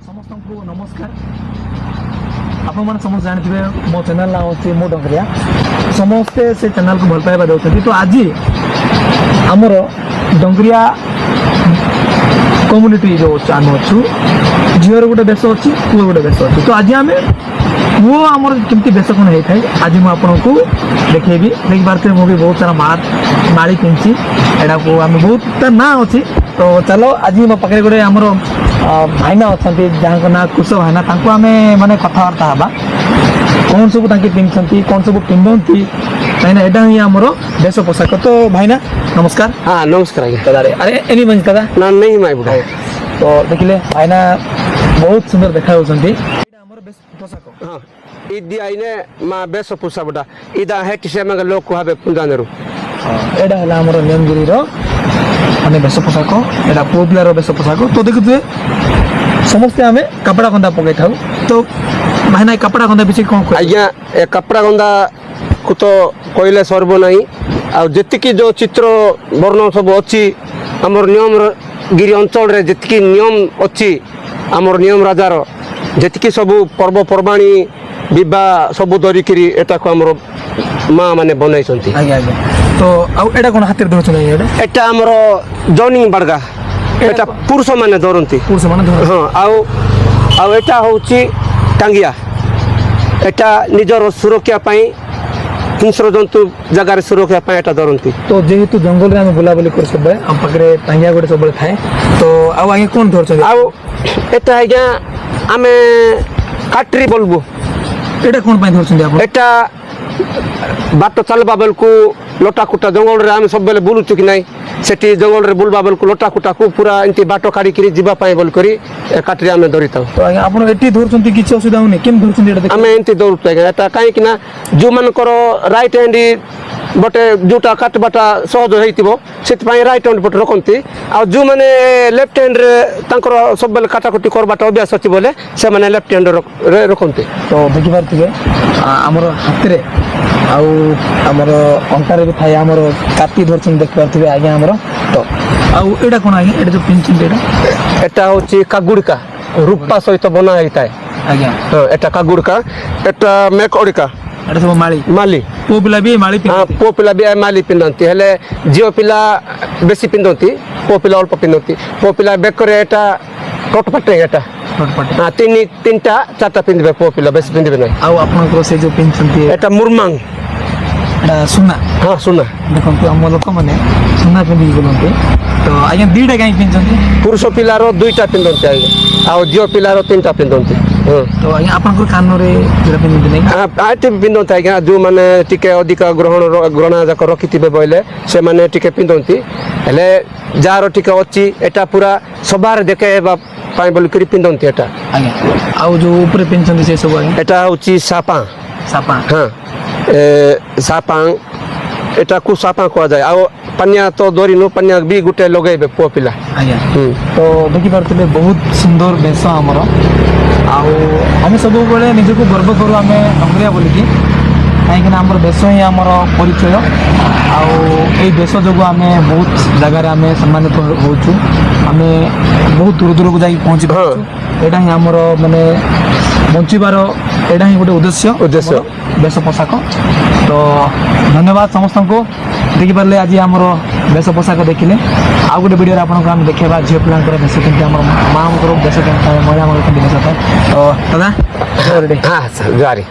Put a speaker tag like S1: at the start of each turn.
S1: ସମସ୍ତଙ୍କୁ ନମସ୍କାର। ଆପଣମାନେ ସମସ୍ତେ ଜାଣିଥିବେ ମୋ ଚ୍ୟାନେଲ୍ ନାଁ ହେଉଛି ମୋ ଡଙ୍ଗରିଆ। ସମସ୍ତେ ସେ ଚ୍ୟାନେଲ୍କୁ ଭଲ ପାଇବା ଦେଉଛନ୍ତି। ତ ଆଜି ଆମର ଡଙ୍ଗରିଆ କମ୍ୟୁନିଟି ଯେଉଁ ଆମେ ଅଛୁ, ଝିଅର ଗୋଟେ ବେଶ ଅଛି, ପୁଅ ଗୋଟେ ବେଶ ଅଛି। ତ ଆଜି ଆମେ ପୁଅ ଆମର କେମିତି ବେଶ କ'ଣ ହେଇଥାଏ ଆଜି ମୁଁ ଆପଣଙ୍କୁ ଦେଖେଇବି। ଦେଖିପାରୁଥିବେ ମୁଁ ବି ବହୁତ ସାରା ମାଳି କିଣିଛି। ଏଟାକୁ ଆମେ ବହୁତ ତା ନାଁ ଅଛି। ତ ଚାଲ ଆଜି ମୋ ପାଖରେ ଗୋଟେ ଆମର ଭାଇନା ଅଛନ୍ତି ଯାହାଙ୍କ ନାଁ କୁଶ ଭାଇନା। ତାଙ୍କୁ ଆମେ ମାନେ କଥାବାର୍ତ୍ତା ହେବା କ'ଣ ସବୁ ତାଙ୍କେ ପିନ୍ଧନ୍ତି, କ'ଣ ସବୁ ପିନ୍ଧନ୍ତି, କାହିଁକିନା ଏଇଟା ହିଁ ଆମର ବେଶ ପୋଷାକ। ତ ଭାଇନା ନମସ୍କାର।
S2: हाँ नमस्कार आज्ञा
S1: दादा अरे एनी मंज दादा
S2: ना नहीं माई बुढ़ा
S1: तो देखिले भाइना बहुत सुंदर देखा होउछंती। एटा हमर बेस पोशाक
S2: हाँ इदी आइने मा बेस पुसा बुढ़ा इदा है किसे मग लोग को हबे पुंजानेरु
S1: एटा हला हमर नेमगिरी रो माने बेस पोशाक। एटा पोपिलार बेस पोशाक। तो देखुथे समस्त आमे कपड़ा गंदा पकै थाउ। तो भाइना कपड़ा गंदा बिछि कोन कोइ
S2: आज्ञा ए कपड़ा गंदा को तो कोइले सर्व नहीं आ जेतिकी जो चित्र वर्ण सब अछि हमर नियम गिरी अंचल रे जेतिकी नियम अछि हमर नियम राजार जेतिकी सब पर्व पर्वाणी विवाह सब धरी करी एटा को हमर मां माने बनाइछंती।
S1: आज्ञा आज्ञा तो आ एटा कोन हातिर धरछन एटा
S2: एटा हमर जॉनी बडगा एटा पुरुष माने धरंती
S1: पुरुष माने धर
S2: हाँ आउ एटा होची टांगिया एटा निजर सुरक्षा पाई हिंस्र जंतु जगार सुरक्षा पाई एटा धरंती।
S1: तो जेहेतु जंगल रे हम बुलाबुली कर सब हम पकरे टांगिया गोटे सब थाए। तो आउ आगे कोन धरछन
S2: आउ एटा आज्ञा आमे काटरी बोलबो
S1: एटा कोन पय धरछन आप
S2: एटा बाट चलबा बेल को लोटा कुटा जंगल रे आमे सब बेले बुलुचु कि नाही सेठी जंगल रे बुलबा बेल को लोटा कुटा को पूरा एंती बाटो काडी करी जिबा पाई बोल करी काटरी आमे धरिताउ।
S1: तो आगे आपण एटी धरछंती किछ असुविधा होनी केम धरछंती एटा
S2: आमे एंती दौड़ते एटा काई कि ना जो मानकर राइट हैंड बटे जोटा काट बाटा सहज होइतिबो सेति पाई राइट हैंड बटे रखंती आ जो माने लेफ्ट हैंड रे तांकर सब बेले काटाकटी करबाटा अभ्यास अछि बोले से माने लेफ्ट हैंड रे रखंती।
S1: तो देखि पारथिबे हमर हाथ रे आउ हमर अंकार रे थाय हमर काटी धरछन देखि पारथिबे आगे हमर। तो आउ एटा कोन आगे एटा जो पिनछन
S2: एटा होची कागुड़का रूपा सहित बना होइताय
S1: आगे
S2: हां एटा कागुड़का एटा मेकओड़िका
S1: एटा सब माली
S2: माली
S1: पो पिला भी माली पिन
S2: हाँ पो पिला भी माली पिंधती हेले झील पिला बेसी पिंधती पो पिला अल्प पिंधती पो पिला बेकरे एटा टटपटे एटा
S1: फटफट
S2: हाँ तीनटा चारटा पिंधबे पो पिला बेसी पिंधबे नहीं।
S1: आउ आपण को से जो पिनछंती
S2: एटा मुरमांग
S1: एटा सुना
S2: हाँ सुना
S1: देखंतु हम लोक माने सुना पिंदी बोलंते। तो आगे दीटा काई पिनछंती
S2: पुरुष पिलार दुईटा पिंधती आगे आ झील पिलार तीनटा पिंधती।
S1: तो आगे आपण को कान रे जेरा पिंदी नहीं
S2: आटे पिंधती आज्ञा जो माने टिके अधिक ग्रहण जाक रखिथिबे बोले से माने टिके पिंधती हेले जार टिके अछि एटा पूरा सबार देखेबा पाई बोल करी पिंधती एटा
S1: आगे आउ जो ऊपर पिनछंती से सब आगे
S2: एटा होची सापा
S1: सापा
S2: हाँ सापा एटा को सापा कह जाए आ पनिया तो धरी नु पनिया भी गुटे लगेबे पो पिला
S1: आगे। तो देखि पारथिबे बहुत सुंदर बेश हमर आउ हम सब बेले निजको गर्व करू आमे डंगरिया बोली कि काहेकि ना हमर देश ही हमर परिचय आउ ए देश जोगु आमे बहुत जगह रे आमे सम्मानित होउछु आमे बहुत दूर दूर को जाई पहुंची पाछु एटा ही हमर माने बंचिबार एटा ही गोटे उद्देश्य बेश पोशाक। तो धन्यवाद समस्त को देखि पारले आज हमर बेश पोशाक देखिले आउ गोटे वीडियो आपन को हम देखेबा झियो पिलांकर बेश केमति हमर मां को बेश केमति महिला को बेश था। तो दादा रेडी
S2: हाँ सर जारी